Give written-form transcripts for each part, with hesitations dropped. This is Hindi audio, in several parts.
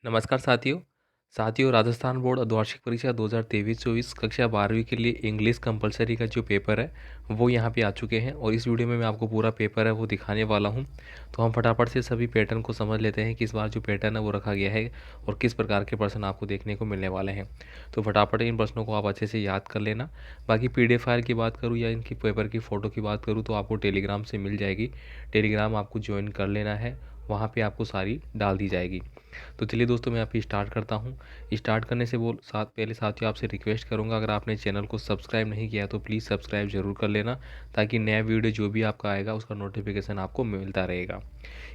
नमस्कार साथियों। राजस्थान बोर्ड वार्षिक परीक्षा 2023-24 कक्षा 12वीं के लिए इंग्लिश कंपलसरी का जो पेपर है वो यहाँ पे आ चुके हैं और इस वीडियो में मैं आपको पूरा पेपर है वो दिखाने वाला हूँ। तो हम फटाफट से सभी पैटर्न को समझ लेते हैं कि इस बार जो पैटर्न है वो रखा गया है और किस प्रकार के प्रश्न आपको देखने को मिलने वाले हैं। तो फटाफट इन प्रश्नों को आप अच्छे से याद कर लेना। बाकी PDF फाइल की बात करूँ या इनकी पेपर की फ़ोटो की बात करूँ तो आपको टेलीग्राम से मिल जाएगी। टेलीग्राम आपको ज्वाइन कर लेना है, वहाँ पे आपको सारी डाल दी जाएगी। तो चलिए दोस्तों, मैं यहाँ पे स्टार्ट करता हूँ। स्टार्ट करने से वो पहले साथियों आपसे रिक्वेस्ट करूँगा, अगर आपने चैनल को सब्सक्राइब नहीं किया है तो प्लीज़ सब्सक्राइब ज़रूर कर लेना, ताकि नया वीडियो जो भी आपका आएगा उसका नोटिफिकेशन आपको मिलता रहेगा।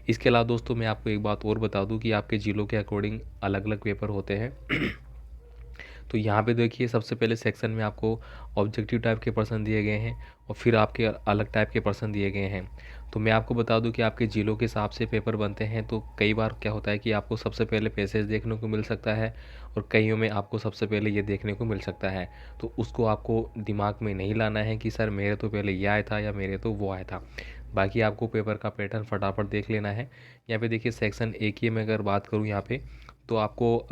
इसके अलावा दोस्तों, मैं आपको एक बात और बता दूँ कि आपके ज़िलों के अकॉर्डिंग अलग अलग पेपर होते हैं। तो यहाँ पे देखिए, सबसे पहले सेक्शन में आपको ऑब्जेक्टिव टाइप के प्रश्न दिए गए हैं और फिर आपके अलग टाइप के प्रश्न दिए गए हैं। तो मैं आपको बता दूं कि आपके ज़िलों के हिसाब से पेपर बनते हैं। तो कई बार क्या होता है कि आपको सबसे पहले पैसेज देखने को मिल सकता है और कईयों में आपको सबसे पहले ये देखने को मिल सकता है। तो उसको आपको दिमाग में नहीं लाना है कि सर मेरे तो पहले ये आया था या मेरे तो वो आया था। बाकी आपको पेपर का पैटर्न फटाफट देख लेना है। यहाँ पे देखिए, सेक्शन ए की मैं अगर बात करूँ यहाँ पे, तो आपको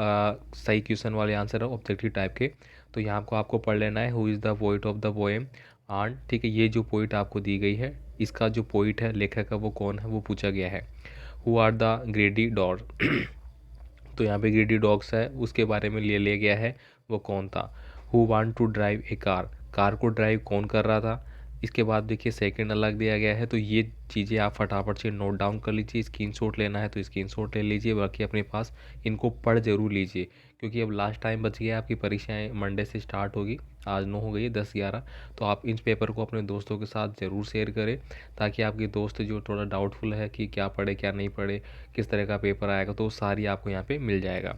सही क्वेश्चन वाले आंसर है ऑब्जेक्टिव टाइप के। तो यहाँ को आपको पढ़ लेना है, who is the poet of the poem aunt. ठीक है, ये जो पोइट आपको दी गई है, इसका जो पोइट है, लेखक है, वो कौन है, वो पूछा गया है। Who are the greedy dog. तो यहाँ पे ग्रेडी डॉग्स है, उसके बारे में लिया गया है, वो कौन था। Who want to drive a car, car को ड्राइव कौन कर रहा था। इसके बाद देखिए, सेकंड अलग दिया गया है। तो ये चीज़ें आप फटाफट से नोट डाउन कर लीजिए। स्क्रीनशॉट लेना है तो स्क्रीनशॉट ले लीजिए, बाकी अपने पास इनको पढ़ जरूर लीजिए, क्योंकि अब लास्ट टाइम बच गया। आपकी परीक्षाएं मंडे से स्टार्ट होगी, आज 9 हो गई है, 10-11। तो आप इस पेपर को अपने दोस्तों के साथ ज़रूर शेयर करें, ताकि आपके दोस्त जो थोड़ा डाउटफुल है कि क्या पढ़े क्या नहीं पढ़े, किस तरह का पेपर आएगा, तो सारी आपको यहाँ पे मिल जाएगा।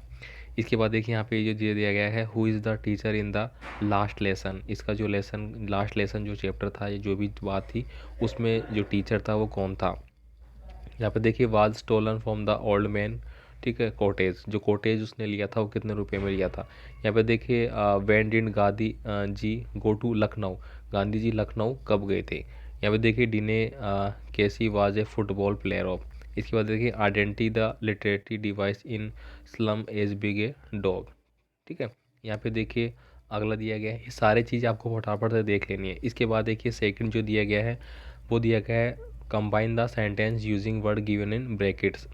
इसके बाद देखिए, यहाँ पे जो दिया गया है, who is the teacher in the last lesson. इसका जो लेसन, लास्ट लेसन जो चैप्टर था, ये जो भी बात थी, उसमें जो टीचर था वो कौन था। यहाँ पे देखिए, was stolen from the old man. ठीक है, कॉटेज, जो कॉटेज उसने लिया था वो कितने रुपए में लिया था। यहाँ पे देखिए, when did Gandhi ji go to Lucknow, Gandhi ji Lucknow कब गए थे। यहाँ पे देखिए, डिने केसी was a football player of. इसके बाद देखिए, identify the literary device in slum as big a dog. ठीक है, यहाँ पे देखिए अगला दिया गया है। ये सारी चीज़ आपको फटाफट से देख लेनी है। इसके बाद देखिए, सेकंड जो दिया गया है, वो दिया गया है, combine the sentence using word given in brackets.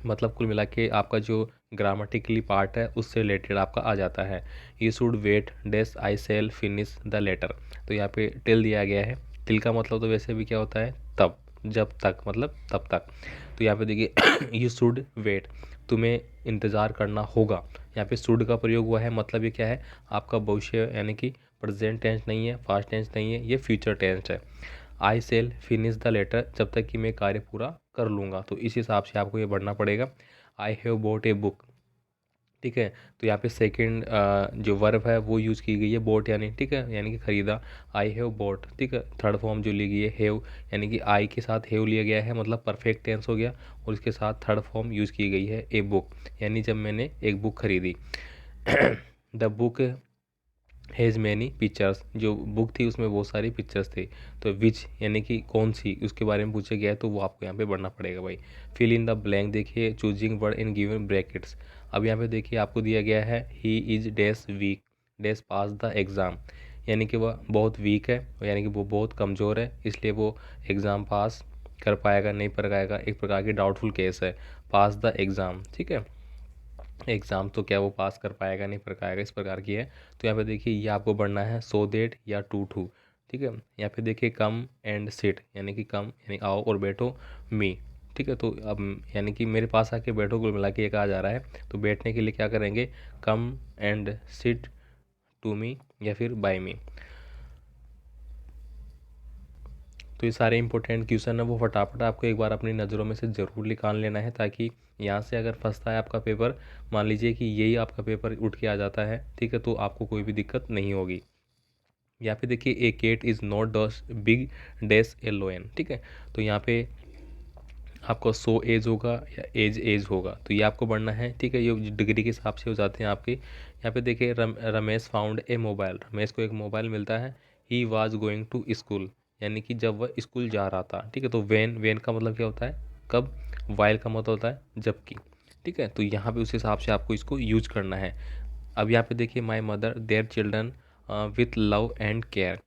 मतलब कुल मिला के आपका जो ग्रामेटिकली पार्ट है उससे रिलेटेड आपका आ जाता है। You should wait dash I shall finish the letter. तो यहाँ पे टिल दिया गया है। टिल का मतलब तो वैसे भी क्या होता है, तब, जब तक, मतलब तब तक। तो यहाँ पे देखिए, यू शुड वेट, तुम्हें इंतज़ार करना होगा। यहाँ पे शुड का प्रयोग हुआ है, मतलब ये क्या है, आपका भविष्य, यानी कि प्रेजेंट टेंस नहीं है, पास्ट टेंस नहीं है, ये फ्यूचर टेंस है। आई सेल फिनिश द लेटर, जब तक कि मैं कार्य पूरा कर लूँगा। तो इस हिसाब से आपको ये बढ़ना पड़ेगा। I have bought a book. ठीक है, तो यहाँ पे सेकंड जो वर्ब है वो यूज़ की गई है, बोट यानी, ठीक है, यानी कि खरीदा। I have boat. ठीक है, थर्ड फॉर्म जो ली गई है, हैव, यानी कि आई के साथ हैव लिया गया है, मतलब परफेक्ट टेंस हो गया, और इसके साथ थर्ड फॉर्म यूज़ की गई है, ए बुक, यानी जब मैंने एक बुक खरीदी। The book has many pictures, जो बुक थी उसमें बहुत सारी पिक्चर्स थे। तो विच यानी कि कौन सी, उसके बारे में पूछा गया है, तो वो आपको यहाँ पे बढ़ना पड़ेगा भाई। फिल इन द ब्लैंक, देखिए choosing word in given brackets. अब यहाँ पे देखिए आपको दिया गया है, he is dash weak dash pass the exam, यानी कि वह बहुत वीक है, यानी कि वो बहुत कमज़ोर है, इसलिए वो एग्ज़ाम पास कर पाएगा नहीं कर पाएगा, एक प्रकार की डाउटफुल केस है। पास द एग्ज़ाम, ठीक है, एग्ज़ाम तो क्या वो पास कर पाएगा नहीं कर पाएगा, इस प्रकार की है। तो यहाँ पे देखिए, ये आपको बढ़ना है, सो देट या टू टू। ठीक है, यहाँ पे देखिए, कम एंड सिट, यानी कि कम यानी आओ और बैठो, मी। ठीक है, तो अब यानी कि मेरे पास आके बैठो, कुल मिला के ये कहा जा रहा है। तो बैठने के लिए क्या करेंगे, come and sit to me या फिर बाय मी। तो ये सारे इंपॉर्टेंट क्वेश्चन है वो फटाफट आपको एक बार अपनी नज़रों में से ज़रूर निकाल लेना है, ताकि यहाँ से अगर फंसता है आपका पेपर, मान लीजिए कि यही आपका पेपर उठ के आ जाता है, ठीक है, तो आपको कोई भी दिक्कत नहीं होगी। यहाँ पे देखिए, a cat is not as big dash L O N. ठीक है, तो यहाँ पे आपको सो एज होगा या एज एज होगा, तो ये आपको बढ़ना है। ठीक है, ये डिग्री के हिसाब से हो जाते हैं आपके। यहाँ पे देखिए, Ramesh found a mobile, Ramesh को एक मोबाइल मिलता है। He was going to school, यानी कि जब वह स्कूल जा रहा था। ठीक है, तो वेन, वेन का मतलब क्या होता है, कब। वाइल का मतलब होता है जबकि। ठीक है, तो यहाँ पे उस हिसाब से आपको इसको यूज करना है। अब यहाँ पे देखिए my mother there children with love and care,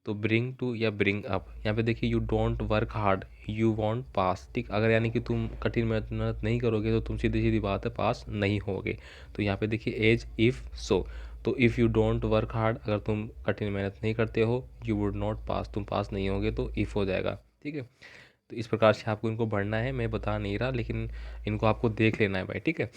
तो ब्रिंग टू या ब्रिंग अप। यहाँ पे देखिए you don't work hard you won't pass, ठीक, अगर यानी कि तुम कठिन मेहनत नहीं करोगे तो तुम सीधी सीधी बात है पास नहीं होगे। तो यहाँ पे देखिए एज इफ़ सो, तो if you don't work hard, अगर तुम कठिन मेहनत नहीं करते हो, यू वुड नॉट पास, तुम पास नहीं होगे, तो इफ़ हो जाएगा। ठीक है, तो इस प्रकार से आपको इनको पढ़ना है, मैं बता नहीं रहा लेकिन इनको आपको देख लेना है भाई। ठीक है,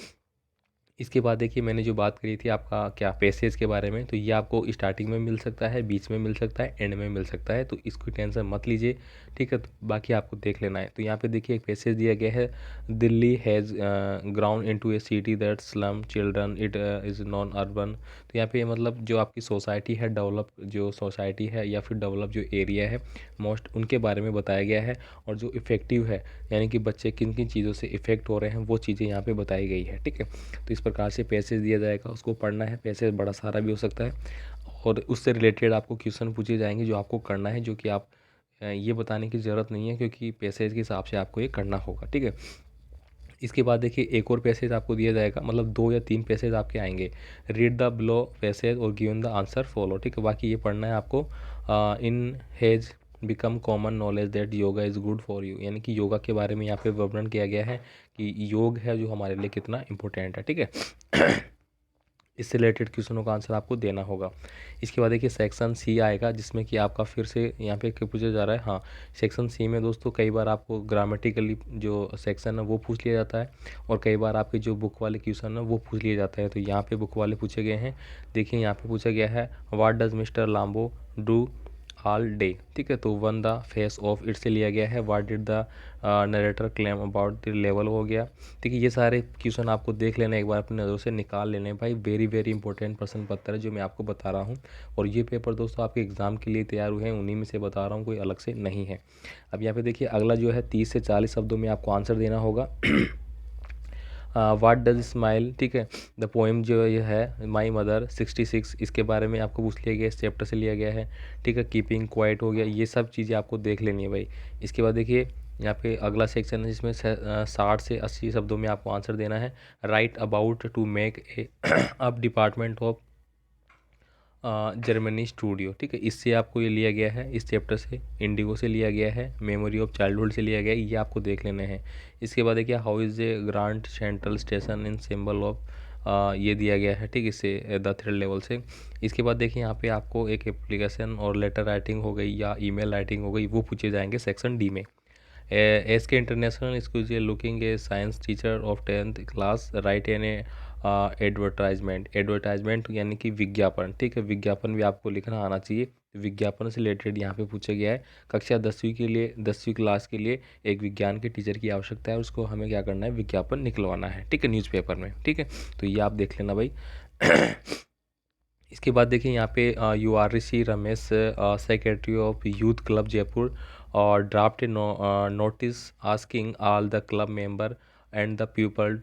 इसके बाद देखिए मैंने जो बात करी थी आपका क्या पैसेज के बारे में, तो ये आपको स्टार्टिंग में मिल सकता है, बीच में मिल सकता है, एंड में मिल सकता है, तो इसकी टेंशन मत लीजिए। ठीक है, तो बाकी आपको देख लेना है। तो यहाँ पे देखिए एक पैसेज दिया गया है, Delhi has ground into A city that slum children it is non urban. तो यहाँ पे मतलब जो आपकी सोसाइटी है, डेवलप जो सोसाइटी है या फिर डेवलप जो एरिया है मोस्ट, उनके बारे में बताया गया है, और जो इफ़ेक्टिव है यानी कि बच्चे किन किन चीज़ों से इफ़ेक्ट हो रहे हैं वो चीज़ें यहाँ पे बताई गई है। ठीक है, तो इस प्रकार से पैसेज दिया जाएगा, उसको पढ़ना है। पैसेज बड़ा सारा भी हो सकता है और उससे रिलेटेड आपको क्वेश्चन पूछे जाएंगे जो आपको करना है, जो कि आप ये बताने की ज़रूरत नहीं है क्योंकि पैसेज के हिसाब से आपको ये करना होगा। ठीक है, इसके बाद देखिए एक और पैसेज आपको दिया जाएगा, मतलब 2 या 3 पैसेज आपके आएंगे, रीड द बिलो पैसेज और गिवन द आंसर फॉलो। ठीक है, बाकी ये पढ़ना है आपको। इन has become common knowledge that yoga is good for you, यानी कि योगा के बारे में यहाँ पे वर्णन किया गया है कि योग है जो हमारे लिए कितना इंपॉर्टेंट है। ठीक है, इससे रिलेटेड क्वेश्चनों का आंसर आपको देना होगा। इसके बाद देखिए सेक्शन सी आएगा, जिसमें कि आपका फिर से यहाँ पे पूछा जा रहा है। हाँ, सेक्शन सी में दोस्तों कई बार आपको ग्रामेटिकली जो सेक्शन है वो पूछ लिया जाता है, और कई बार आपके जो बुक वाले क्वेश्चन है वो पूछ लिए जाते हैं। तो यहाँ पे बुक वाले पूछे गए हैं। देखिए यहाँ पे पूछा गया है, what does mister Lambo do all day. ठीक है, तो one the face of it से लिया गया है, what did the narrator claim about the level हो गया। ठीक है, ये सारे क्वेश्चन आपको देख लेना, एक बार अपनी नज़रों से निकाल लेने भाई। वेरी वेरी इंपॉर्टेंट प्रश्न पत्र है जो मैं आपको बता रहा हूँ, और ये पेपर दोस्तों आपके एग्जाम के लिए तैयार हुए हैं, उन्हीं में से बता रहा हूँ, कोई अलग से नहीं है। अब यहाँ पे देखिए अगला जो है 30 से 40 शब्दों में आपको आंसर देना होगा। वाट डज स्माइल, ठीक है, द पोएम जो ये है माई मदर 66, इसके बारे में आपको पूछ लिया गया, इस चैप्टर से लिया गया है। ठीक है, कीपिंग क्वाइट हो गया, ये सब चीज़ें आपको देख लेनी है भाई। इसके बाद देखिए यहाँ पे अगला सेक्शन है जिसमें 60 से 80 शब्दों में आपको आंसर देना है। Write about to make a अब डिपार्टमेंट ऑफ जर्मनी स्टूडियो। ठीक है, इससे आपको ये लिया गया है, इस चैप्टर से इंडिगो से लिया गया है, मेमोरी ऑफ चाइल्डहुड से लिया गया है, ये आपको देख लेने हैं। इसके बाद देखिए how is a grand central station in symbol of, ये दिया गया है। ठीक, इससे द थ्रिल लेवल से। इसके बाद देखिए यहाँ पे आपको एक एप्लीकेशन और लेटर राइटिंग हो गई या ईमेल राइटिंग हो गई, वो पूछे जाएंगे सेक्शन डी में। S K international school looking a science teacher of 10th class write an a advertisement. Advertisement यानी कि विज्ञापन। ठीक है, विज्ञापन भी आपको लिखना आना चाहिए। विज्ञापन से रिलेटेड यहाँ पे पूछा गया है। कक्षा 10वीं के लिए, 10वीं क्लास के लिए एक विज्ञान के टीचर की आवश्यकता है, उसको हमें क्या करना है, विज्ञापन निकलवाना है। ठीक है, न्यूज़पेपर में। ठीक है, तो ये आप देख लेना भाई। इसके बाद देखिए यहाँ पे you are Rishi Ramesh secretary of youth club Jaipur और draft notice asking all the club member and the people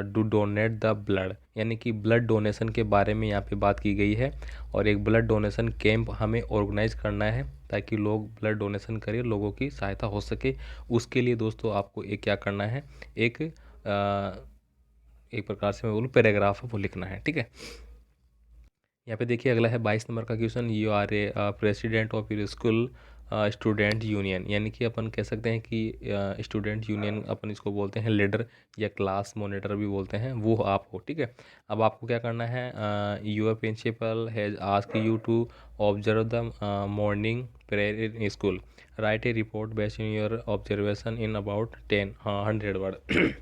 do donate the blood, यानी कि ब्लड डोनेशन के बारे में यहाँ पे बात की गई है, और एक ब्लड डोनेशन कैंप हमें ऑर्गेनाइज करना है ताकि लोग ब्लड डोनेशन करें, लोगों की सहायता हो सके। उसके लिए दोस्तों आपको एक क्या करना है, एक प्रकार से मैं बोलूँ पैराग्राफ है वो लिखना है। ठीक है, यहाँ पे देखिए अगला है 22 नंबर का question, you are a president of your school student union, यानी कि अपन कह सकते हैं कि स्टूडेंट यूनियन अपन इसको बोलते हैं लीडर या क्लास मॉनिटर भी बोलते हैं, वो आप हो। ठीक है, अब आपको क्या करना है, your principal has ask you to observe the morning prayer in school, write a report based in your observation in about 100 word.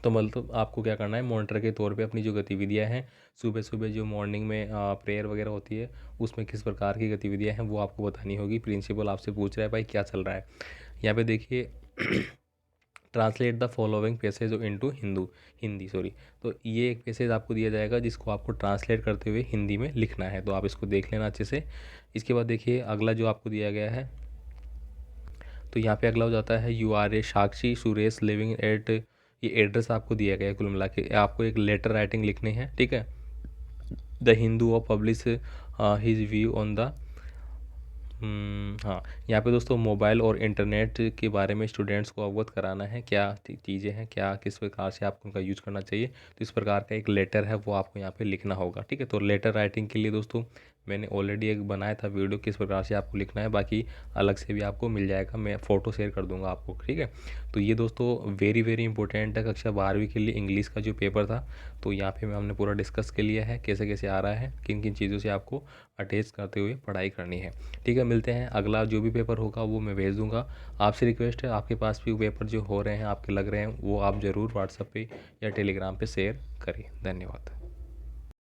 तो मतलब आपको क्या करना है, मॉनिटर के तौर पे अपनी जो गतिविधियां हैं सुबह सुबह जो मॉर्निंग में प्रेयर वगैरह होती है उसमें किस प्रकार की गतिविधियां हैं वो आपको बतानी होगी। प्रिंसिपल आपसे पूछ रहा है भाई क्या चल रहा है। यहाँ पे देखिए translate the following passage into Hindi sorry. तो ये एक पैसेज आपको दिया जाएगा जिसको आपको ट्रांसलेट करते हुए हिंदी में लिखना है, तो आप इसको देख लेना अच्छे से। इसके बाद देखिए अगला जो आपको दिया गया है, तो यहाँ पे अगला हो जाता है you are a Sakshi Suresh living at, ये एड्रेस आपको दिया गया है। कुल मिला के आपको एक लेटर राइटिंग लिखनी है। ठीक है, the Hindu of publish his view on the हाँ, यहाँ पे दोस्तों मोबाइल और इंटरनेट के बारे में स्टूडेंट्स को अवगत कराना है, क्या चीज़ें हैं, क्या किस प्रकार से आपको उनका यूज़ करना चाहिए। तो इस प्रकार का एक लेटर है वो आपको यहाँ पे लिखना होगा, ठीक है। तो लेटर राइटिंग के लिए दोस्तों मैंने ऑलरेडी एक बनाया था वीडियो, किस प्रकार से आपको लिखना है, बाकी अलग से भी आपको मिल जाएगा, मैं फ़ोटो शेयर कर दूंगा आपको, ठीक है। तो ये दोस्तों वेरी वेरी इंपॉर्टेंट है कक्षा 12वीं के लिए इंग्लिश का जो पेपर था। तो यहाँ पे हमने पूरा डिस्कस कर लिया है कैसे कैसे आ रहा है, किन किन चीज़ों से आपको अटैच करते हुए पढ़ाई करनी है, ठीक है। मिलते हैं, अगला जो भी पेपर होगा वो मैं भेज दूंगा। आपसे रिक्वेस्ट है, आपके पास भी पेपर जो हो रहे हैं आपके लग रहे हैं वो आप ज़रूर व्हाट्सएप पे या टेलीग्राम पे शेयर करें। धन्यवाद।